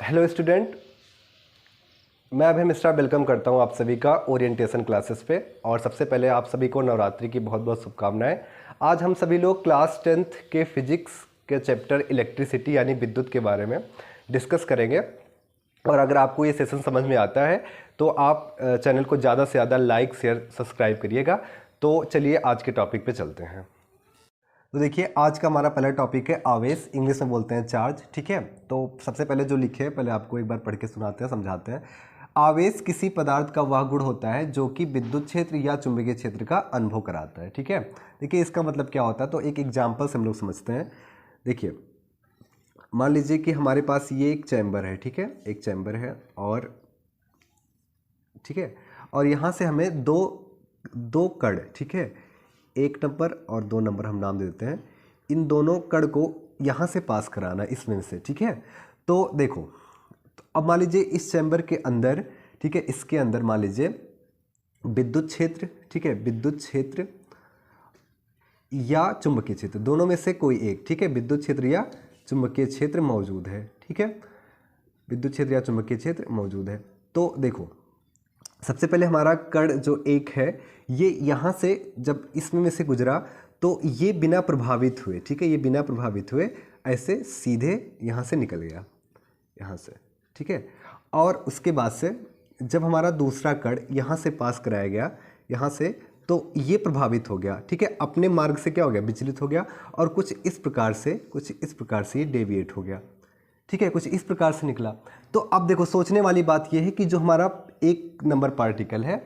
Hello student, मैं अभी mister welcome करता हूं आप सभी का ओरिएंटेशन क्लासेस पे। और सबसे पहले आप सभी को नवरात्रि की बहुत बहुत शुभकामनाएं। आज हम सभी लोग क्लास 10th के फिजिक्स के चैप्टर इलेक्ट्रिसिटी यानी विद्युत के बारे में डिस्कस करेंगे। और अगर आपको ये सेशन समझ में आता है तो आप चैनल को ज़्यादा से ज़्यादा लाइक शेयर सब्सक्राइब करिएगा। तो चलिए आज के टॉपिक पे चलते हैं। तो देखिए, आज का हमारा पहला टॉपिक है आवेश, इंग्लिश में बोलते हैं चार्ज। ठीक है, तो सबसे पहले जो लिखे हैं पहले आपको एक बार पढ़ के सुनाते हैं, समझाते हैं। आवेश किसी पदार्थ का वह गुण होता है जो कि विद्युत क्षेत्र या चुंबकीय क्षेत्र का अनुभव कराता है। ठीक है, देखिए इसका मतलब क्या होता है, तो एक एग्जाम्पल से हम लोग समझते हैं। देखिए, मान लीजिए कि हमारे पास ये एक चैम्बर है। ठीक है, एक चैम्बर है और ठीक है, और यहाँ से हमें दो दो कण, ठीक है, 1 नंबर और 2 नंबर हम नाम दे देते हैं। इन दोनों कण को यहाँ से पास कराना इसमें से। ठीक है, तो देखो, तो अब मान लीजिए इस चैम्बर के अंदर, ठीक है, इसके अंदर मान लीजिए विद्युत क्षेत्र, ठीक है, विद्युत क्षेत्र या चुंबकीय क्षेत्र, दोनों में से कोई एक, ठीक है, विद्युत क्षेत्र या चुंबकीय क्षेत्र मौजूद है। ठीक है, विद्युत क्षेत्र या चुंबकीय क्षेत्र मौजूद है। तो देखो, सबसे पहले हमारा कण जो एक है, ये यहाँ से जब इसमें में से गुजरा तो ये बिना प्रभावित हुए, ठीक है, ये बिना प्रभावित हुए ऐसे सीधे यहाँ से निकल गया, यहाँ से। ठीक है, और उसके बाद से जब हमारा दूसरा कण यहाँ से पास कराया गया, यहाँ से, तो ये प्रभावित हो गया। ठीक है, अपने मार्ग से क्या हो गया, विचलित हो गया, और कुछ इस प्रकार से ये डेविएट हो गया। ठीक है, कुछ इस प्रकार से निकला। तो अब देखो, सोचने वाली बात यह है कि जो हमारा 1 नंबर पार्टिकल है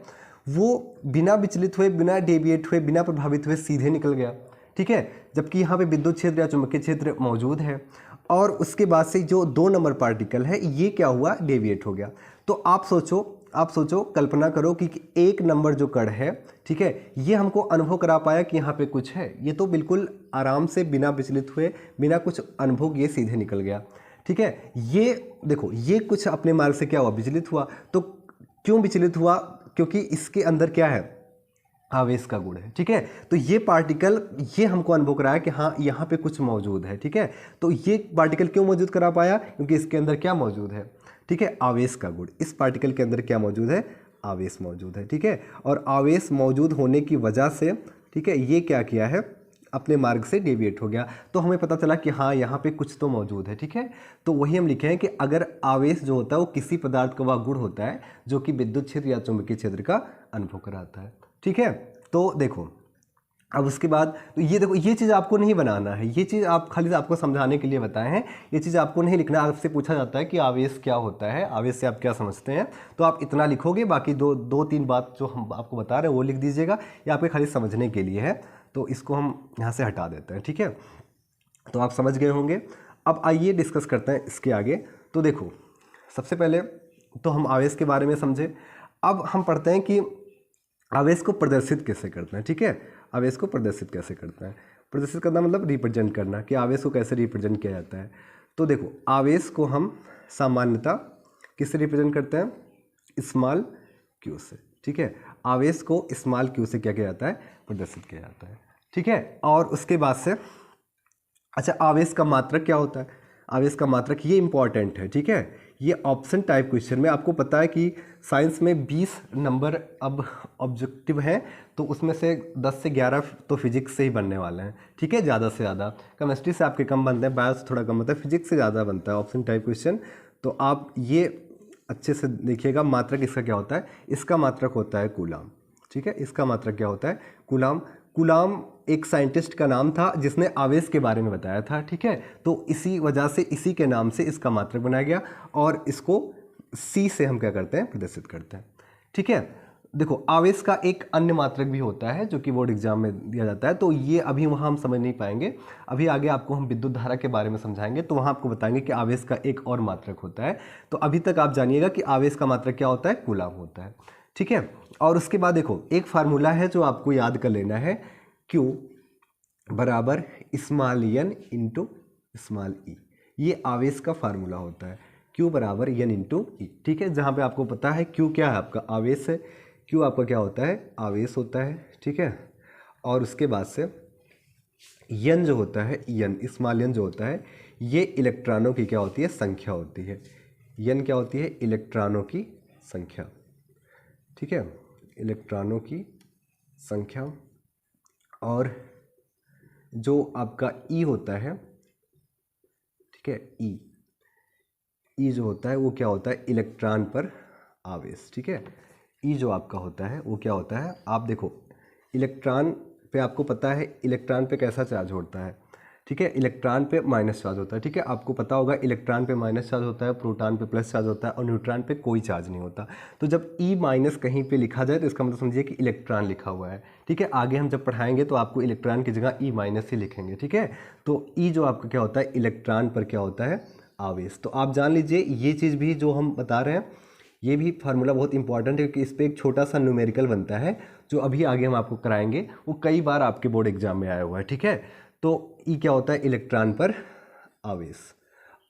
वो बिना विचलित हुए, बिना डेविएट हुए, बिना प्रभावित हुए सीधे निकल गया। ठीक है, जबकि यहाँ पे विद्युत क्षेत्र या चुंबकीय क्षेत्र मौजूद है। और उसके बाद से जो 2 नंबर पार्टिकल है ये क्या हुआ, डेविएट हो गया। तो आप सोचो, कल्पना करो कि 1 नंबर जो कण है, ठीक है, ये हमको अनुभव करा पाया कि यहाँ पे कुछ है। ये तो बिल्कुल आराम से बिना विचलित हुए, बिना कुछ अनुभव ये सीधे निकल गया। ठीक है, ये देखो, ये कुछ अपने मार्ग से क्या हुआ, विचलित हुआ। तो क्यों विचलित हुआ, क्योंकि इसके अंदर क्या है, आवेश का गुण है। ठीक है, तो ये पार्टिकल ये हमको अनुभव कराया कि हाँ यहाँ पे कुछ मौजूद है। ठीक है, तो ये पार्टिकल क्यों मौजूद करा पाया, क्योंकि इसके अंदर क्या मौजूद है, ठीक है, आवेश का गुण। इस पार्टिकल के अंदर क्या मौजूद है, आवेश मौजूद है। ठीक है, और आवेश मौजूद होने की वजह से, ठीक है, ये क्या किया है, अपने मार्ग से डेविएट हो गया। तो हमें पता चला कि हाँ यहाँ पे कुछ तो मौजूद है। ठीक है, तो वही हम लिखे हैं कि अगर आवेश जो होता है वो किसी पदार्थ का वह गुण होता है जो कि विद्युत क्षेत्र या चुंबकीय क्षेत्र का अनुभव कराता है। ठीक है, तो देखो, अब उसके बाद तो ये देखो, ये चीज़ आपको नहीं बनाना है, ये चीज़ आप खाली आपको समझाने के लिए बताए हैं। ये चीज़ आपको नहीं लिखना। आपसे पूछा जाता है कि आवेश क्या होता है, आवेश से आप क्या समझते हैं, तो आप इतना लिखोगे। बाकी दो तीन बात जो हम आपको बता रहे हैं वो लिख दीजिएगा। ये आपके खाली समझने के लिए है, तो इसको हम यहाँ से हटा देते हैं। ठीक है, तो आप समझ गए होंगे। अब आइए डिस्कस करते हैं इसके आगे। तो देखो, सबसे पहले तो हम आवेश के बारे में समझे। अब हम पढ़ते हैं कि आवेश को प्रदर्शित कैसे करते हैं। ठीक है, आवेश को प्रदर्शित कैसे करते हैं। प्रदर्शित करना मतलब रिप्रेजेंट करना, कि आवेश को कैसे रिप्रेजेंट किया जाता है। तो देखो, आवेश को हम सामान्यतः किससे रिप्रेजेंट करते हैं, स्मॉल क्यू से। ठीक है, आवेश को स्मॉल क्यू से क्या किया जाता है, प्रदर्शित किया जाता है। ठीक है, और उसके बाद से अच्छा, आवेश का मात्रक क्या होता है, आवेश का मात्रक, ये इंपॉर्टेंट है। ठीक है, ये ऑप्शन टाइप क्वेश्चन में आपको पता है कि साइंस में 20 नंबर अब ऑब्जेक्टिव हैं, तो उसमें से 10 से 11 तो फिजिक्स से ही बनने वाले हैं। ठीक है, ज़्यादा से ज़्यादा केमिस्ट्री से आपके कम बनते हैं, बायो से थोड़ा कम होता है, फिजिक्स से ज़्यादा बनता है ऑप्शन टाइप क्वेश्चन। तो आप ये अच्छे से देखिएगा। मात्रक इसका क्या होता है, इसका मात्रक होता है कूलाम। ठीक है, इसका मात्रक क्या होता है, कूलाम। कूलाम एक साइंटिस्ट का नाम था जिसने आवेश के बारे में बताया था। ठीक है, तो इसी वजह से इसी के नाम से इसका मात्रक बनाया गया, और इसको सी से हम क्या करते हैं, प्रदर्शित करते हैं। ठीक है, देखो, आवेश का एक अन्य मात्रक भी होता है जो कि बोर्ड एग्जाम में दिया जाता है, तो ये अभी वहाँ हम समझ नहीं पाएंगे। अभी आगे आपको हम विद्युत धारा के बारे में समझाएंगे, तो वहाँ आपको बताएंगे कि आवेश का एक और मात्रक होता है। तो अभी तक आप जानिएगा कि आवेश का मात्रक क्या होता है, कूलाम होता है। ठीक है, और उसके बाद देखो, एक फार्मूला है जो आपको याद कर लेना है, Q बराबर स्मॉल n इंटू स्मॉल ई। ये आवेश का फार्मूला होता है, Q बराबर n इंटू ई। ठीक है, जहाँ पे आपको पता है Q क्या है, आपका आवेश है, Q आपका क्या होता है, आवेश होता है। ठीक है, और उसके बाद से n जो होता है, n स्मॉल n जो होता है, ये इलेक्ट्रॉनों की क्या होती है, संख्या होती है। n क्या होती है, इलेक्ट्रॉनों की संख्या, ठीक है, इलेक्ट्रॉनों की संख्या। और जो आपका E होता है, ठीक है, ई जो होता है वो क्या होता है, इलेक्ट्रॉन पर आवेश, ठीक है। ई जो आपका होता है वो क्या होता है, आप देखो इलेक्ट्रॉन पे आपको पता है इलेक्ट्रॉन पे कैसा चार्ज होता है, ठीक है, इलेक्ट्रॉन पे माइनस चार्ज होता है, ठीक है, आपको पता होगा इलेक्ट्रॉन पे माइनस चार्ज होता है, प्रोटॉन पे प्लस चार्ज होता है और न्यूट्रॉन पे कोई चार्ज नहीं होता। तो जब ई माइनस कहीं पे लिखा जाए तो इसका मतलब समझिए कि इलेक्ट्रॉन लिखा हुआ है, ठीक है। आगे हम जब पढ़ाएंगे तो आपको इलेक्ट्रॉन की जगह ई माइनस ही लिखेंगे, ठीक है। तो ई जो आपका क्या होता है, इलेक्ट्रॉन पर क्या होता है, आवेश। तो आप जान लीजिए ये चीज़ भी जो हम बता रहे हैं ये भी फार्मूला बहुत इंपॉर्टेंट है, क्योंकि इस पर एक छोटा सा न्यूमेरिकल बनता है जो अभी आगे हम आपको कराएंगे, वो कई बार आपके बोर्ड एग्जाम में आया हुआ है, ठीक है। तो ई क्या होता है, इलेक्ट्रॉन पर आवेश।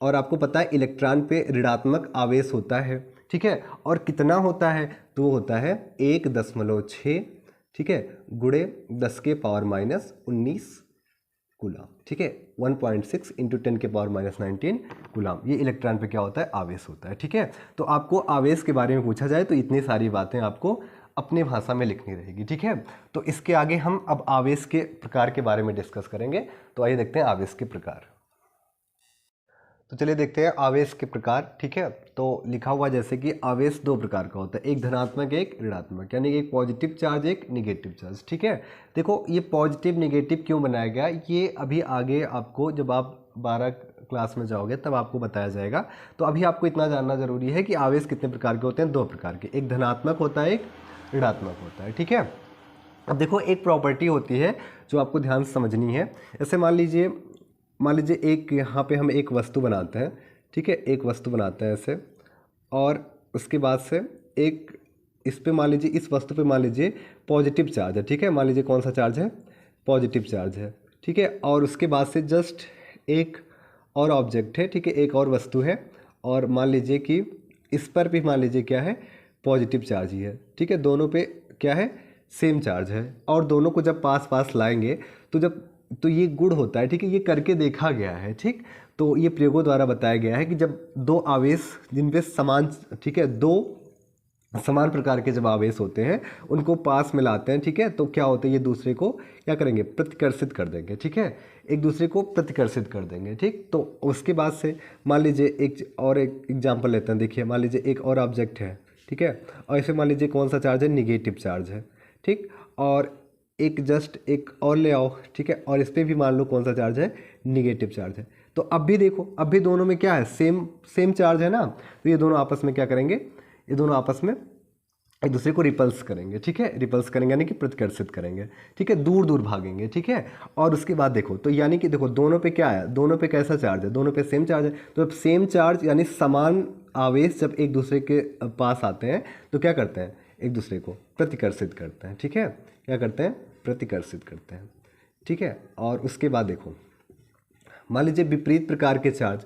और आपको पता है इलेक्ट्रॉन पे ऋणात्मक आवेश होता है, ठीक है, और कितना होता है, तो वो होता है 1.6, ठीक है, गुणे 10 के पावर माइनस 19 कूलाम, ठीक है, 1.6 इंटू 10 के पावर माइनस 19 कूलाम। ये इलेक्ट्रॉन पे क्या होता है, आवेश होता है, ठीक है। तो आपको आवेश के बारे में पूछा जाए तो इतनी सारी बातें आपको अपनी भाषा में लिखनी रहेगी, ठीक है। तो इसके आगे हम अब आवेश के प्रकार के बारे में डिस्कस करेंगे। तो आइए देखते हैं आवेश के प्रकार। तो चलिए देखते हैं आवेश के प्रकार, ठीक है। तो लिखा हुआ जैसे कि आवेश दो प्रकार का होता है, एक धनात्मक एक ऋणात्मक, यानी एक पॉजिटिव चार्ज एक निगेटिव चार्ज, ठीक है। देखो ये पॉजिटिव निगेटिव क्यों बनाया गया, ये अभी आगे आपको जब आप 12 क्लास में जाओगे तब आपको बताया जाएगा। तो अभी आपको इतना जानना जरूरी है कि आवेश कितने प्रकार के होते हैं, दो प्रकार के, एक धनात्मक होता है एक ऋणात्मक होता है, ठीक है। अब देखो एक प्रॉपर्टी होती है जो आपको ध्यान से समझनी है। जैसे मान लीजिए एक यहाँ पे हम एक वस्तु बनाते हैं, ठीक है, एक वस्तु बनाते हैं ऐसे, और उसके बाद से एक इस पे मान लीजिए, इस वस्तु पे मान लीजिए पॉजिटिव चार्ज है, ठीक है, मान लीजिए कौन सा चार्ज है, पॉजिटिव चार्ज है, ठीक है। और उसके बाद से जस्ट एक और ऑब्जेक्ट है, ठीक है, एक और वस्तु है, और मान लीजिए कि इस पर भी मान लीजिए क्या है, पॉजिटिव चार्ज ही है, ठीक है, दोनों पे क्या है, सेम चार्ज है। और दोनों को जब पास पास लाएंगे तो ये गुण होता है, ठीक है, ये करके देखा गया है, ठीक। तो ये प्रयोगों द्वारा बताया गया है कि जब दो आवेश जिन पे समान, ठीक है, दो समान प्रकार के जब आवेश होते हैं उनको पास में लाते हैं, ठीक है, तो क्या होता है, ये दूसरे को क्या करेंगे, प्रतिकर्षित कर देंगे, ठीक है, एक दूसरे को प्रतिकर्षित कर देंगे, ठीक। तो उसके बाद से मान लीजिए एक एग्जांपल लेते हैं, देखिए मान लीजिए एक और ऑब्जेक्ट है, ठीक है, और इसे मान लीजिए कौन सा चार्ज है, निगेटिव चार्ज है, ठीक। और एक और ले आओ, ठीक है, और इस पर भी मान लो कौन सा चार्ज है, निगेटिव चार्ज है। तो अब भी देखो, अब भी दोनों में क्या है, सेम चार्ज है ना। तो ये दोनों आपस में क्या करेंगे, ये दोनों आपस में एक दूसरे को रिपल्स करेंगे, ठीक है, रिपल्स करेंगे यानी कि प्रतिकर्षित करेंगे, ठीक है, दूर दूर भागेंगे, ठीक है। और उसके बाद देखो, तो यानी कि देखो दोनों पे क्या है, दोनों पे कैसा चार्ज है, दोनों पे सेम चार्ज है। तो जब सेम चार्ज यानी समान आवेश जब एक दूसरे के पास आते हैं तो क्या करते हैं, एक दूसरे को प्रतिकर्षित करते हैं, ठीक है, क्या करते हैं, प्रतिकर्षित करते हैं, ठीक है। और उसके बाद देखो, मान लीजिए विपरीत प्रकार के चार्ज,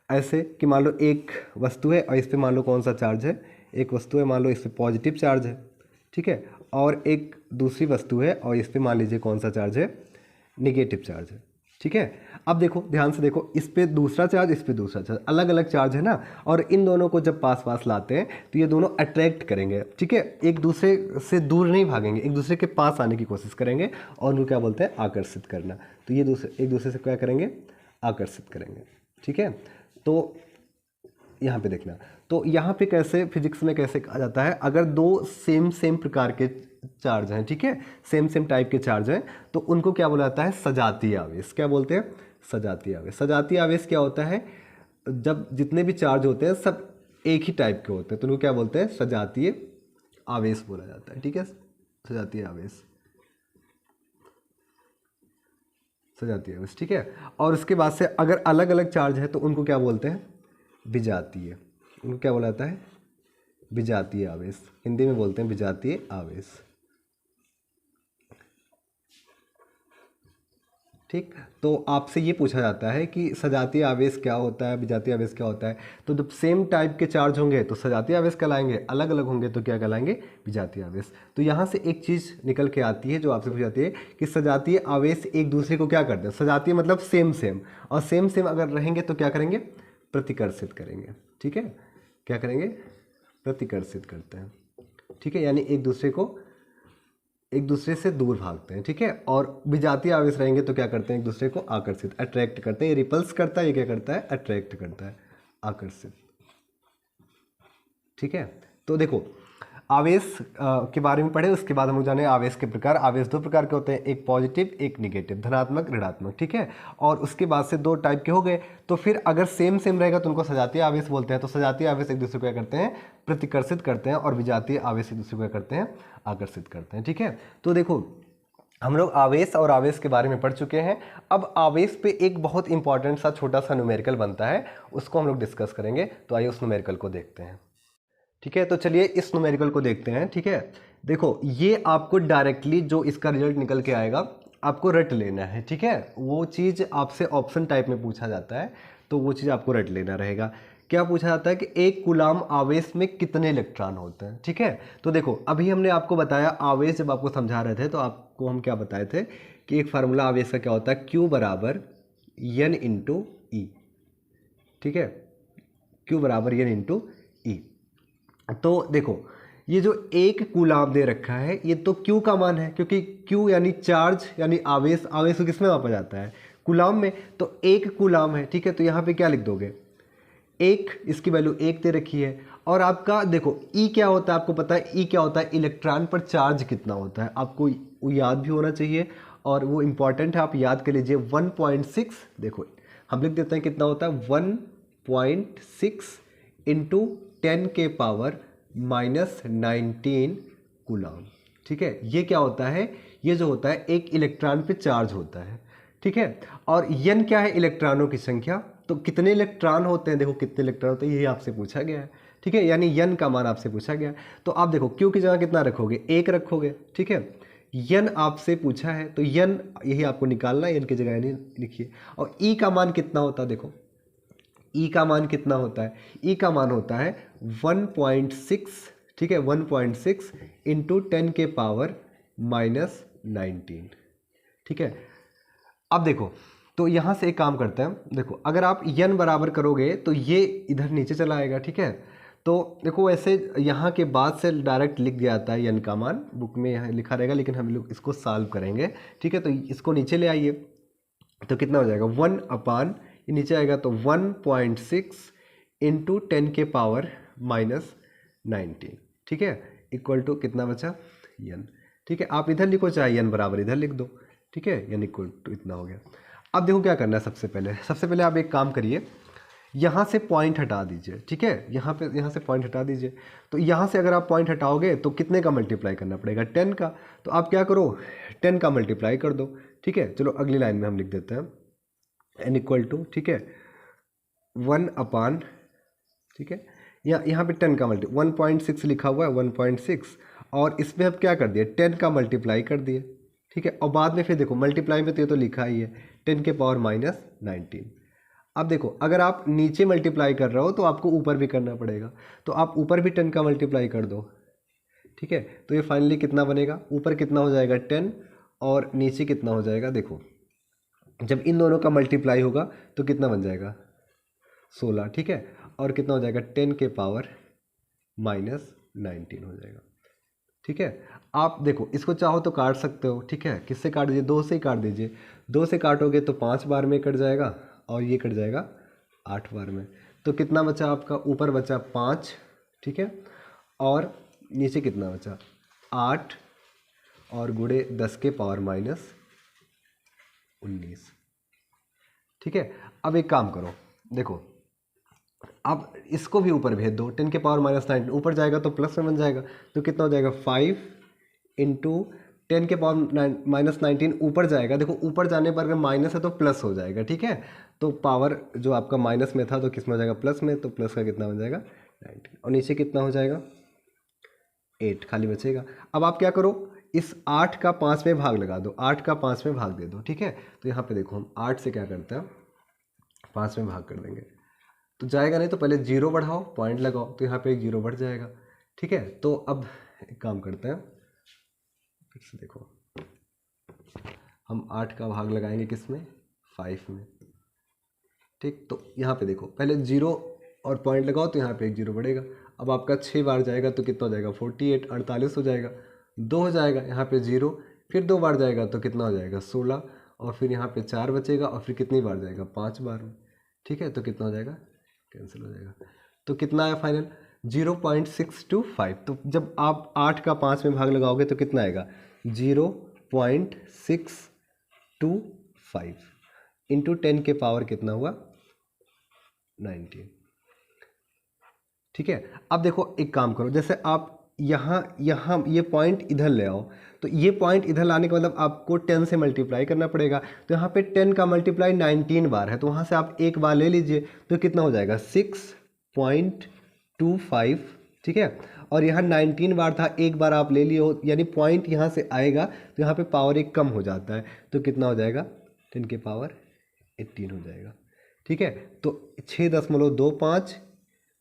ऐसे कि मान लो एक वस्तु है और इस पे मान लो कौन सा चार्ज है, एक वस्तु है, मान लो इस पे पॉजिटिव चार्ज है, ठीक है, और एक दूसरी वस्तु है और इस पे मान लीजिए कौन सा चार्ज है, निगेटिव चार्ज है, ठीक है। अब देखो ध्यान से देखो, इस पे दूसरा चार्ज, इस पे दूसरा चार्ज, अलग अलग चार्ज है ना। और इन दोनों को जब पास पास लाते हैं तो ये दोनों अट्रैक्ट करेंगे, ठीक है, एक दूसरे से दूर नहीं भागेंगे, एक दूसरे के पास आने की कोशिश करेंगे, और उनको क्या बोलते हैं, आकर्षित करना। तो ये एक दूसरे से क्या करेंगे, आकर्षित करेंगे, ठीक है। तो यहाँ पे देखना, तो यहाँ पे कैसे फिजिक्स में कैसे कहा जाता है, अगर दो सेम प्रकार के चार्ज हैं, ठीक है, सेम टाइप के चार्ज हैं, तो उनको क्या बोला जाता है, सजातीय आवेश। क्या बोलते हैं, सजातीय आवेश। सजातीय आवेश क्या होता है, जब जितने भी चार्ज होते हैं सब एक ही टाइप के होते हैं तो उनको क्या बोलते हैं, सजातीय आवेश बोला जाता है, ठीक है, सजातीय आवेश, सजातीय आवेश, ठीक है। और उसके बाद से अगर अलग अलग चार्ज है तो उनको क्या बोलते हैं, विजातीय। उनको क्या बोला जाता है, विजातीय आवेश, हिंदी में बोलते हैं विजातीय आवेश, ठीक। तो आपसे ये पूछा जाता है कि सजातीय आवेश क्या होता है, विजातीय आवेश क्या होता है। तो जब सेम टाइप के चार्ज होंगे तो सजातीय आवेश कहलाएंगे, अलग अलग होंगे तो क्या कहलाएंगे, विजातीय आवेश। तो यहाँ से एक चीज़ निकल के आती है जो आपसे पूछी जाती है कि सजातीय आवेश एक दूसरे को क्या करते हैं, सजातीय मतलब सेम, और सेम अगर रहेंगे तो क्या करेंगे, प्रतिकर्षित करेंगे, ठीक है, क्या करेंगे, प्रतिकर्षित करते हैं, ठीक है, यानी एक दूसरे से दूर भागते हैं, ठीक है। और विजातीय आवेश रहेंगे तो क्या करते हैं, एक दूसरे को आकर्षित, अट्रैक्ट करते हैं। ये रिपल्स करता है, ये क्या करता है, अट्रैक्ट करता है, आकर्षित, ठीक है। तो देखो आवेश के बारे में पढ़े, उसके बाद हम लोग जाने आवेश के प्रकार। आवेश दो प्रकार के होते हैं, एक पॉजिटिव एक निगेटिव, धनात्मक ऋणात्मक, ठीक है। और उसके बाद से दो टाइप के हो गए। तो फिर अगर सेम रहेगा तो उनको सजातीय आवेश बोलते हैं। तो सजातीय आवेश एक दूसरे को क्या करते हैं, प्रतिकर्षित करते हैं, और विजातीय आवेश एक दूसरे को क्या करते हैं, आकर्षित करते हैं, ठीक है। तो देखो हम लोग आवेश और आवेश के बारे में पढ़ चुके हैं। अब आवेश पे एक बहुत इंपॉर्टेंट सा छोटा सा न्यूमेरिकल बनता है, उसको हम लोग डिस्कस करेंगे। तो आइए उस न्यूमेरिकल को देखते हैं, ठीक है। तो चलिए इस न्यूमेरिकल को देखते हैं, ठीक है। देखो ये आपको डायरेक्टली जो इसका रिजल्ट निकल के आएगा आपको रट लेना है, ठीक है। वो चीज़ आपसे ऑप्शन टाइप में पूछा जाता है, तो वो चीज़ आपको रट लेना रहेगा। क्या पूछा जाता है कि एक कूलाम आवेश में कितने इलेक्ट्रॉन होते हैं, ठीक है। तो देखो अभी हमने आपको बताया आवेश, जब आपको समझा रहे थे तो आपको हम क्या बताए थे कि एक फार्मूला आवेश का क्या होता है, Q बराबर N इंटू ई, ठीक है, Q बराबर N इंटू ई। तो देखो ये जो एक कूलाम दे रखा है ये तो Q का मान है, क्योंकि Q यानी चार्ज यानी आवेश, आवेश को किसमें मापा जाता है, कूलाम में। तो एक कूलाम है, ठीक है। तो यहाँ पे क्या लिख दोगे, एक, इसकी वैल्यू एक दे रखी है। और आपका देखो E क्या होता है, आपको पता है E क्या होता है, इलेक्ट्रॉन पर चार्ज कितना होता है, आपको वो याद भी होना चाहिए और वो इंपॉर्टेंट है, आप याद कर लीजिए। 1.6, देखो हम लिख देते हैं कितना होता है, 1.6 इंटू 10 के पावर -19 कूलाम, ठीक है। ये क्या होता है, ये जो होता है एक इलेक्ट्रॉन पे चार्ज होता है, ठीक है। और n क्या है, इलेक्ट्रॉनों की संख्या। तो कितने इलेक्ट्रॉन होते हैं, देखो कितने इलेक्ट्रॉन होते हैं, ये आपसे पूछा गया है, ठीक है, यानी n का मान आपसे पूछा गया है। तो आप देखो Q की जगह कितना रखोगे, एक रखोगे, ठीक है। n आपसे पूछा है तो n यही आपको निकालना है, n की जगह नहीं लिखिए। और E का मान कितना होता है, देखो E का मान कितना होता है, E का मान होता है 1.6, ठीक है, 1.6 इंटू 10 के पावर -19, ठीक है। अब देखो तो यहाँ से एक काम करते हैं, देखो अगर आप n बराबर करोगे तो ये इधर नीचे चला आएगा, ठीक है। तो देखो ऐसे यहाँ के बाद से डायरेक्ट लिख दिया जाता है n का मान, बुक में यहाँ लिखा रहेगा, लेकिन हम लोग इसको सॉल्व करेंगे, ठीक है। तो इसको नीचे ले आइए, तो कितना हो जाएगा, 1 अपान, ये नीचे आएगा तो 1.6 इंटू 10 के पावर -19, ठीक है, इक्वल टू कितना बचा, n, ठीक है। आप इधर लिखो चाहे n बराबर इधर लिख दो, ठीक है, n इक्वल टू इतना हो गया। अब देखो क्या करना है, सबसे पहले आप एक काम करिए, यहाँ से पॉइंट हटा दीजिए, ठीक है, यहाँ से पॉइंट हटा दीजिए। तो यहाँ से अगर आप पॉइंट हटाओगे तो कितने का मल्टीप्लाई करना पड़ेगा, 10 का। तो आप क्या करो, 10 का मल्टीप्लाई कर दो, ठीक है। चलो अगली लाइन में हम लिख देते हैं n इक्वल टू, ठीक है, 1 अपान, ठीक है, यहाँ पे 10 का 1.6 लिखा हुआ है, 1.6, और इसमें अब क्या कर दिए, 10 का मल्टीप्लाई कर दिए, ठीक है। और बाद में फिर देखो मल्टीप्लाई में तो ये तो लिखा ही है 10 के पावर -19। अब देखो अगर आप नीचे मल्टीप्लाई कर रहे हो तो आपको ऊपर भी करना पड़ेगा, तो आप ऊपर भी 10 का मल्टीप्लाई कर दो, ठीक है। तो ये फाइनली कितना बनेगा, ऊपर कितना हो जाएगा 10 और नीचे कितना हो जाएगा, देखो जब इन दोनों का मल्टीप्लाई होगा तो कितना बन जाएगा 16, ठीक है। और कितना हो जाएगा 10 के पावर -19 हो जाएगा, ठीक है। आप देखो इसको चाहो तो काट सकते हो, ठीक है, किससे काट दीजिए, 2 से ही काट दीजिए। 2 से काटोगे तो 5 बार में कट जाएगा और ये कट जाएगा 8 बार में। तो कितना बचा आपका, ऊपर बचा 5, ठीक है, और नीचे कितना बचा 8 और गुणे 10 के पावर -19, ठीक है। अब एक काम करो, देखो अब इसको भी ऊपर भेज दो, 10 के पावर -19 ऊपर जाएगा तो प्लस में बन जाएगा, तो कितना हो जाएगा 5 इंटू 10 के पावर -19 ऊपर जाएगा, देखो ऊपर जाने पर अगर माइनस है तो प्लस हो जाएगा, ठीक है। तो पावर जो आपका माइनस में था तो किस में हो जाएगा, प्लस में, तो प्लस का कितना बन जाएगा 19, और नीचे कितना हो जाएगा 8 खाली बचेगा। अब आप क्या करो, इस 8 का 5 में भाग लगा दो, 8 का 5 में भाग दे दो, ठीक है। तो यहाँ पे देखो हम 8 से क्या करते हैं 5 में भाग कर देंगे, तो जाएगा नहीं, तो पहले 0 बढ़ाओ, पॉइंट लगाओ, तो यहाँ पे एक 0 बढ़ जाएगा, ठीक है। तो अब एक काम करते हैं, फिर से देखो हम 8 का भाग लगाएंगे किस में, 5 में, ठीक। तो यहाँ पे देखो पहले 0 और पॉइंट लगाओ तो यहाँ पे एक जीरो बढ़ेगा। अब आपका 6 बार जाएगा तो कितना हो जाएगा 48, 48 हो जाएगा, 2 हो जाएगा, यहाँ पे 0, फिर 2 बार जाएगा तो कितना हो जाएगा 16, और फिर यहाँ पे 4 बचेगा, और फिर कितनी बार जाएगा 5 बार में। ठीक है, तो कितना हो जाएगा, कैंसिल हो जाएगा। तो कितना आया फाइनल 0.625। तो जब आप 8 का 5 में भाग लगाओगे तो कितना आएगा 0.625 इंटू 10 के पावर कितना हुआ 19। ठीक है, अब देखो एक काम करो, जैसे आप यहाँ ये पॉइंट इधर ले आओ, तो ये पॉइंट इधर लाने का मतलब आपको 10 से मल्टीप्लाई करना पड़ेगा। तो यहाँ पे 10 का मल्टीप्लाई 19 बार है, तो वहाँ से आप एक बार ले लीजिए तो कितना हो जाएगा 6.25। ठीक है, और यहाँ 19 बार था, एक बार आप ले लिए हो, यानी पॉइंट यहाँ से आएगा तो यहाँ पे पावर एक कम हो जाता है, तो कितना हो जाएगा 10 के पावर 18 हो जाएगा। ठीक है, तो 6.25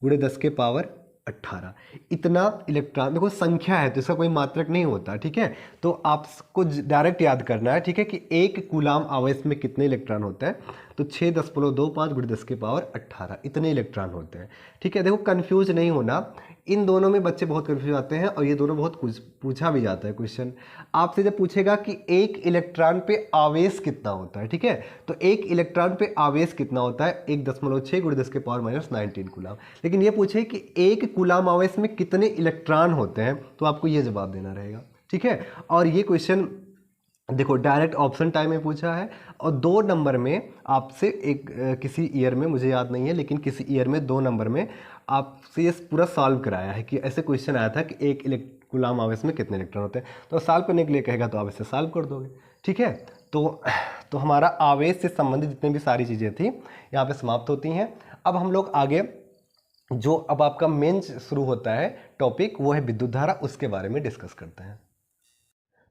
गुणे 10 के पावर 18 इतना इलेक्ट्रॉन। देखो संख्या है तो इसका कोई मात्रक नहीं होता। ठीक है, तो आपको डायरेक्ट याद करना है। ठीक है, कि एक कूलाम आवेश में कितने इलेक्ट्रॉन होते हैं, तो 6.25 गुणे 10 के पावर 18 इतने इलेक्ट्रॉन होते हैं। ठीक है, देखो कंफ्यूज नहीं होना, इन दोनों में बच्चे बहुत कंफ्यूज आते हैं, और ये दोनों बहुत कुछ पूछा भी जाता है क्वेश्चन आपसे। जब पूछेगा कि एक इलेक्ट्रॉन पे आवेश कितना होता है, ठीक है, तो एक इलेक्ट्रॉन पे आवेश कितना होता है 1.6 गुणे 10 के पावर -19 कूलाम। लेकिन ये पूछे कि एक कूलाम आवेश में कितने इलेक्ट्रॉन होते हैं, तो आपको ये जवाब देना रहेगा। ठीक है, और ये क्वेश्चन देखो डायरेक्ट ऑप्शन टाइम में पूछा है, और 2 नंबर में आपसे एक किसी ईयर में, मुझे याद नहीं है, लेकिन किसी ईयर में 2 नंबर में आपसे ये पूरा सॉल्व कराया है कि ऐसे क्वेश्चन आया था कि एक कूलाम आवेश में कितने इलेक्ट्रॉन होते हैं। तो सॉल्व करने के लिए कहेगा तो आप इसे सॉल्व कर दोगे। ठीक है, तो हमारा आवेश से संबंधित जितनी भी सारी चीज़ें थी यहाँ पे समाप्त होती हैं। अब हम लोग आगे जो अब आपका मेन शुरू होता है टॉपिक, वो है विद्युत धारा, उसके बारे में डिस्कस करते हैं।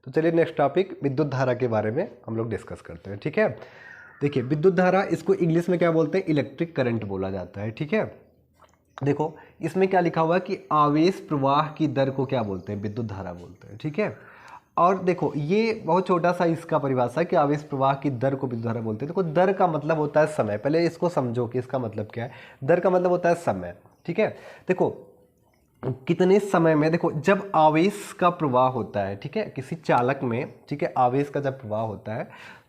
तो चलिए नेक्स्ट टॉपिक विद्युत धारा के बारे में हम लोग डिस्कस करते हैं। ठीक है, देखिए विद्युत धारा, इसको इंग्लिश में क्या बोलते हैं, इलेक्ट्रिक करंट बोला जाता है। ठीक है, देखो इसमें क्या लिखा हुआ है कि आवेश प्रवाह की दर को क्या बोलते हैं, विद्युत धारा बोलते हैं। ठीक है, और देखो ये बहुत छोटा सा इसका परिभाषा है कि आवेश प्रवाह की दर को विद्युत धारा बोलते हैं। देखो दर का मतलब होता है समय, पहले इसको समझो कि इसका मतलब क्या है। दर का मतलब होता है समय। ठीक है, देखो कितने समय में, देखो जब आवेश का प्रवाह होता है, ठीक है, किसी चालक में, ठीक है, आवेश का जब प्रवाह होता है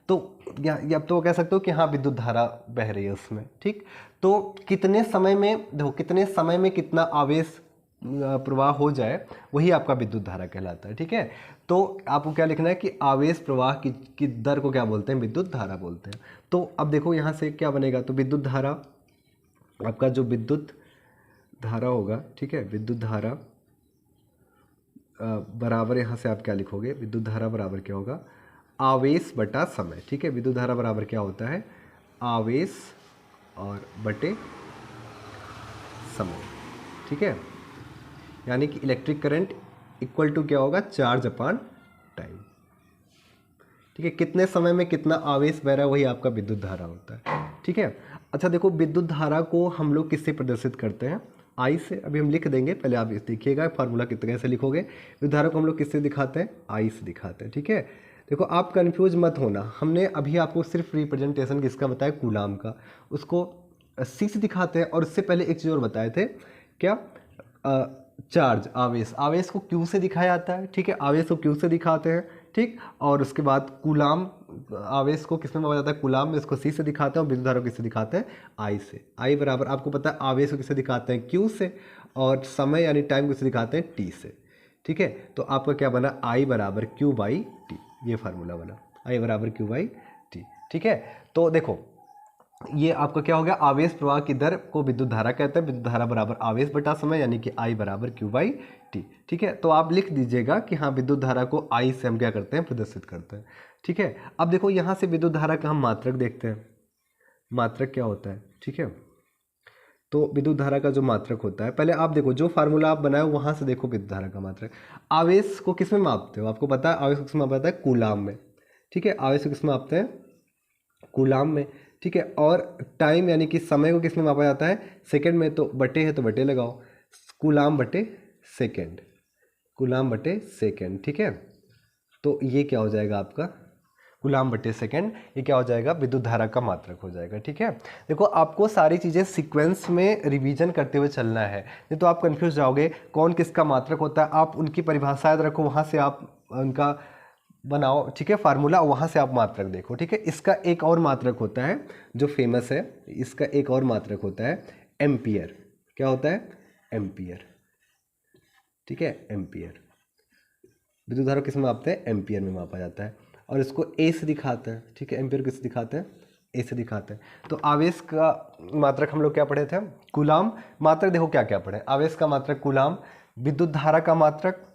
तो या तो कह सकते हो कि हाँ विद्युत धारा बह रही है उसमें। ठीक, तो कितने समय में, देखो कितने समय में कितना आवेश प्रवाह हो जाए वही आपका विद्युत धारा कहलाता है। ठीक है, तो आपको क्या लिखना है कि आवेश प्रवाह की दर को क्या बोलते हैं, विद्युत धारा बोलते हैं। तो अब देखो यहाँ से क्या बनेगा, तो विद्युत धारा, आपका जो विद्युत धारा होगा, ठीक है, विद्युत धारा बराबर, यहाँ से आप क्या लिखोगे, विद्युत धारा बराबर क्या होगा, आवेश बटा समय। ठीक है, विद्युत धारा बराबर क्या होता है, आवेश और बटे समय। ठीक है, यानी कि इलेक्ट्रिक करंट इक्वल टू क्या होगा, चार्ज अपॉन टाइम। ठीक है, कितने समय में कितना आवेश बह रहा है वही आपका विद्युत धारा होता है। ठीक है, अच्छा देखो विद्युत धारा को हम लोग किससे प्रदर्शित करते हैं, आई से। अभी हम लिख देंगे, पहले आप इस देखिएगा फार्मूला कितने से लिखोगे। विद्युत धारा को हम लोग किससे दिखाते हैं, आई से दिखाते हैं। ठीक है, देखो आप कंफ्यूज मत होना, हमने अभी आपको सिर्फ रिप्रेजेंटेशन किसका बताया, कूलाम का, उसको सी से दिखाते हैं। और उससे पहले एक चीज़ और बताए थे, क्या, चार्ज, आवेश को क्यू से दिखाया जाता है। ठीक है, आवेश को क्यू से दिखाते हैं। ठीक, और उसके बाद कूलाम, आवेश को किस में मापा जाता है, कूलाम में, इसको सी से दिखाते हैं, और विद्युत धारा को किससे दिखाते हैं, आई से। आई बराबर आपको पता है आवेश को किससे दिखाते हैं, क्यू से, और समय यानी टाइम को किससे दिखाते हैं, टी से। ठीक है, तो आपका क्या बना, आई बराबर क्यू बाई टी, ये फार्मूला बना, आई बराबर क्यू बाई टी। ठीक है, तो देखो ये आपका क्या हो गया, आवेश प्रवाह की दर को विद्युत धारा कहते हैं। विद्युत धारा बराबर आवेश बटा समय, यानी कि आई बराबर क्यू बाई टी। ठीक है, तो आप लिख दीजिएगा कि हाँ विद्युत धारा को आई से हम क्या करते हैं, प्रदर्शित करते हैं। ठीक है, अब देखो यहाँ से विद्युत धारा का हम मात्रक देखते हैं, मात्रक क्या होता है। ठीक है, तो विद्युत धारा का जो मात्रक होता है, पहले आप देखो जो फार्मूला आप बनाए वहाँ से देखो विद्युत धारा का मात्रक। आवेश को किस में मापते हो, आपको पता है आवेश को किस में मापा जाता है, कूलाम में। ठीक है, आवेश को किस में मापते हैं, कूलाम में। ठीक है, और टाइम यानी कि समय को किस में मापा जाता है, सेकंड में। तो बटे है तो बटे लगाओ, कूलाम बटे सेकंड, कूलाम बटे सेकंड। ठीक है, तो ये क्या हो जाएगा आपका, कूलाम बटे सेकेंड, ये क्या हो जाएगा, विद्युत धारा का मात्रक हो जाएगा। ठीक है, देखो आपको सारी चीज़ें सीक्वेंस में रिवीजन करते हुए चलना है, नहीं तो आप कंफ्यूज जाओगे कौन किसका मात्रक होता है। आप उनकी परिभाषा याद रखो, वहाँ से आप उनका बनाओ, ठीक है, फार्मूला, वहाँ से आप मात्रक देखो। ठीक है, इसका एक और मात्रक होता है जो फेमस है, इसका एक और मात्रक होता है एम्पियर। क्या होता है, एम्पियर। ठीक है, एम्पियर। विद्युत धारा किस में मापते हैं, एम्पियर में मापा जाता है, और इसको ए से दिखाते हैं। ठीक है, एम्पियर किस दिखाते हैं, ए से दिखाते हैं। तो आवेश का मात्रक हम लोग क्या पढ़े थे, कूलाम। मात्रक देखो क्या क्या पढ़े, आवेश का मात्रक कूलाम, विद्युत धारा का मात्रक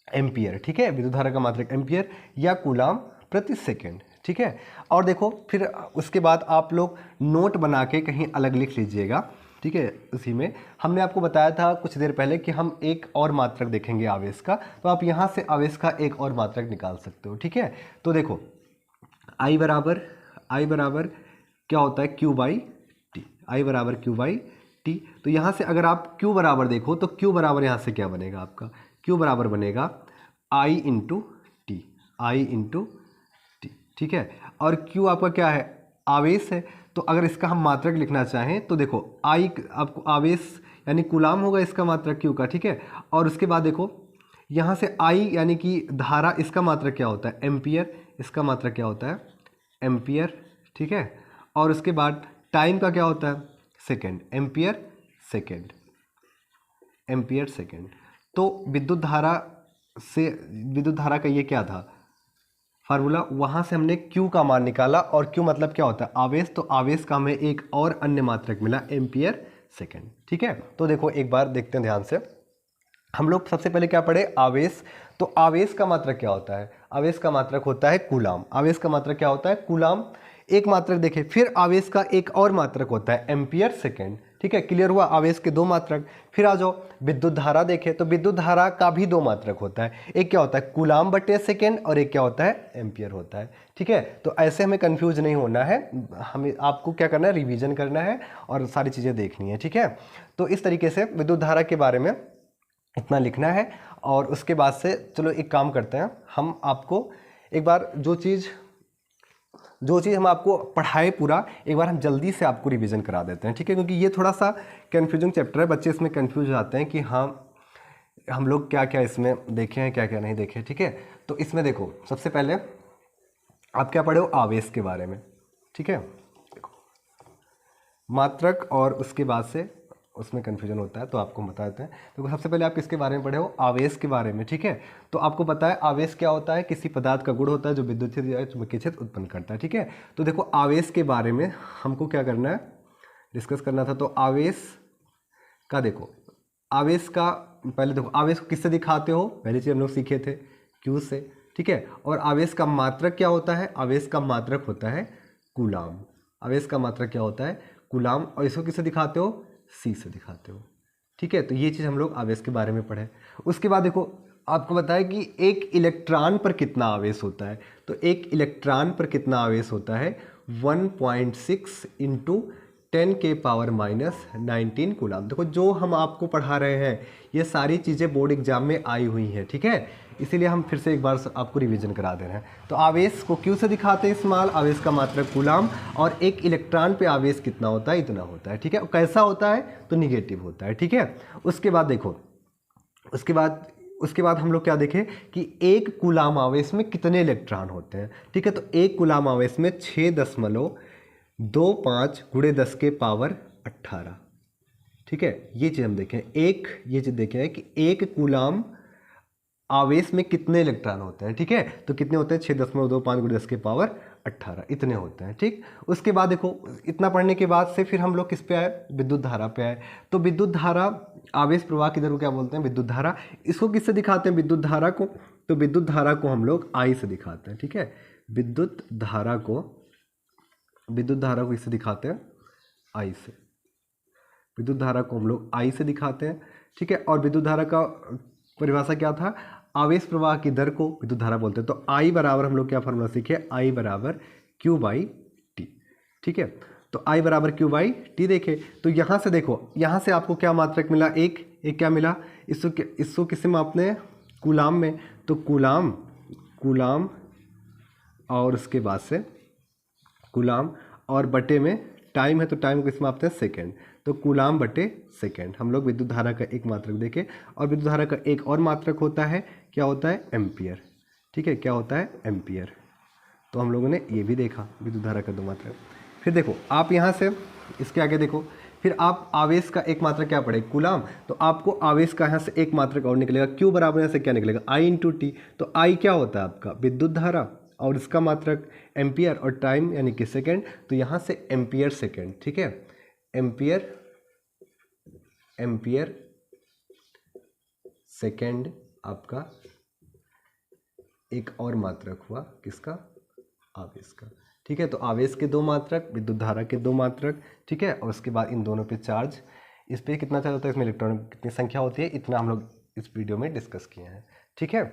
एम्पियर। ठीक है, विद्युत धारा का मात्रक एम्पियर या कूलाम प्रति सेकेंड। ठीक है, और देखो फिर उसके बाद आप लोग नोट बना के कहीं अलग लिख लीजिएगा। ठीक है, उसी में हमने आपको बताया था कुछ देर पहले कि हम एक और मात्रक देखेंगे आवेश का, तो आप यहाँ से आवेश का एक और मात्रक निकाल सकते हो। ठीक है, तो देखो I बराबर क्या होता है, Q बाई टी। I बराबर Q बाई टी। तो यहाँ से अगर आप Q बराबर देखो तो Q बराबर यहाँ से क्या बनेगा आपका, Q बराबर बनेगा I into T, I into T. ठीक है, और Q आपका क्या है, आवेश है। तो अगर इसका हम मात्रक लिखना चाहें तो देखो I आपको आवेश यानी कूलाम होगा इसका मात्रक Q का। ठीक है, और उसके बाद देखो यहाँ से I यानी कि धारा, इसका मात्रक क्या होता है, एम्पियर। इसका मात्रक क्या होता है, एम्पियर। ठीक है, और उसके बाद टाइम का क्या होता है, second, ampere second, ampere second. तो विद्युत धारा से, विद्युत धारा का ये क्या था फार्मूला, वहाँ से हमने Q का मान निकाला, और Q मतलब क्या होता है, आवेश। तो आवेश का हमें एक और अन्य मात्रक मिला, एम्पियर सेकेंड। ठीक है, तो देखो एक बार देखते हैं ध्यान से। हम लोग सबसे पहले क्या पढ़े, आवेश। तो आवेश का मात्रक क्या होता है, आवेश का मात्रक होता है कूलाम। आवेश का मात्रक क्या होता है, कूलाम। एक मात्रक देखे, फिर आवेश का एक और मात्रक होता है एम्पियर सेकेंड। ठीक है, क्लियर हुआ, आवेश के दो मात्रक। फिर आ जाओ विद्युत धारा देखे, तो विद्युत धारा का भी दो मात्रक होता है, एक क्या होता है कूलाम बटे सेकेंड, और एक क्या होता है एम्पियर होता है। ठीक है, तो ऐसे हमें कंफ्यूज नहीं होना है, हमें आपको क्या करना है, रिवीजन करना है और सारी चीज़ें देखनी है। ठीक है, तो इस तरीके से विद्युत धारा के बारे में इतना लिखना है। और उसके बाद से चलो एक काम करते हैं, हम आपको एक बार जो चीज़ हम आपको पढ़ाए पूरा, एक बार हम जल्दी से आपको रिवीजन करा देते हैं। ठीक है, क्योंकि ये थोड़ा सा कन्फ्यूजिंग चैप्टर है, बच्चे इसमें कन्फ्यूज हो जाते हैं कि हाँ हम लोग क्या क्या इसमें देखे हैं, क्या क्या नहीं देखे। ठीक है, तो इसमें देखो सबसे पहले आप क्या पढ़े हो, आवेश के बारे में। ठीक है, मात्रक, और उसके बाद से उसमें कन्फ्यूजन होता है तो आपको बता देते हैं। तो सबसे पहले आप किसके बारे में पढ़े हो, आवेश के बारे में। ठीक है, तो आपको पता है आवेश क्या होता है, किसी पदार्थ का गुण होता है जो विद्युत या चुंबकीय क्षेत्र उत्पन्न करता है। ठीक है, तो देखो आवेश के बारे में हमको क्या करना है, डिस्कस करना था। तो आवेश का देखो, आवेश का पहले देखो, आवेश को किससे दिखाते हो, पहली चीज़ हम लोग सीखे थे Q से। ठीक है, और आवेश का मात्रक क्या होता है, आवेश का मात्रक होता है कूलाम। आवेश का मात्रक क्या होता है, कूलाम, और इसको किससे दिखाते हो, C से दिखाते हो। ठीक है, तो ये चीज़ हम लोग आवेश के बारे में पढ़े। उसके बाद देखो आपको बताया कि एक इलेक्ट्रॉन पर कितना आवेश होता है, तो एक इलेक्ट्रॉन पर कितना आवेश होता है, 1.6 इंटू 10 के पावर माइनस 19 कूलाम। देखो जो हम आपको पढ़ा रहे हैं ये सारी चीज़ें बोर्ड एग्जाम में आई हुई हैं। ठीक है, इसीलिए हम फिर से एक बार आपको रिवीजन करा दे रहे हैं। तो आवेश को Q से दिखाते हैं स्मॉल, आवेश का मात्रक कूलाम, और एक इलेक्ट्रॉन पे आवेश कितना होता है, इतना होता है। ठीक है, कैसा होता है, तो निगेटिव होता है। ठीक है, उसके बाद देखो, उसके बाद हम लोग क्या देखें कि एक कूलाम आवेश में कितने इलेक्ट्रॉन होते हैं। ठीक है, तो एक कूलाम आवेश में 6.25 गुणे 10 के पावर 18। ठीक है, ये चीज़ हम देखें, ये चीज़ देखें कि एक कूलाम आवेश में कितने इलेक्ट्रॉन होते हैं। ठीक है, तो कितने होते हैं, 6.25 गुणे 10 के पावर 18, इतने होते हैं। ठीक, उसके बाद देखो इतना पढ़ने के बाद से फिर हम लोग किस पे आए, विद्युत धारा पे आए। तो विद्युत धारा, आवेश प्रवाह की दर को क्या बोलते हैं, विद्युत धारा। इसको किससे दिखाते हैं, विद्युत धारा को, तो विद्युत धारा को हम लोग I से दिखाते हैं। ठीक है, विद्युत धारा को इससे दिखाते हैं, I से। विद्युत धारा को हम लोग I से दिखाते हैं। ठीक है, और विद्युत धारा का परिभाषा क्या था, आवेश प्रवाह की दर को विद्युत धारा बोलते हैं। तो I बराबर हम लोग क्या फार्मूला सीखे, I बराबर Q बाई टी। ठीक है, तो I बराबर Q बाई टी देखे, तो यहाँ से देखो, यहाँ से आपको क्या मात्रक मिला, एक क्या मिला, इसको किससे मापने हैं, कूलाम में। तो कूलाम और उसके बाद से कूलाम, और बटे में टाइम है तो टाइम को इसमें मापते हैं सेकेंड, तो कूलाम बटे सेकेंड। हम लोग विद्युत धारा का एक मात्रक देखें, और विद्युत धारा का एक और मात्रक होता है, क्या होता है, एम्पियर। ठीक है, क्या होता है, एम्पियर। तो हम लोगों ने ये भी देखा विद्युत धारा का दो मात्रक। फिर देखो आप यहाँ से इसके आगे देखो, फिर आप आवेश का एक मात्रक क्या पढ़े, कूलाम, तो आपको आवेश का यहाँ से एक मात्रक और निकलेगा, क्यू बराबर यहाँ से क्या निकलेगा, आई इंटू टी। तो आई क्या होता है आपका, विद्युत धारा, और इसका मात्रक एम्पियर, और टाइम यानी कि सेकेंड, तो यहाँ से एम्पियर सेकेंड। ठीक है, एम्पियर एम्पियर सेकेंड आपका एक और मात्रक हुआ, किसका, आवेश का। ठीक है, तो आवेश के दो मात्रक, विद्युत धारा के दो मात्रक। ठीक है, और उसके बाद इन दोनों पे चार्ज, इस पे कितना चार्ज होता है, इसमें इलेक्ट्रॉन कितनी संख्या होती है, इतना हम लोग इस वीडियो में डिस्कस किए हैं। ठीक है।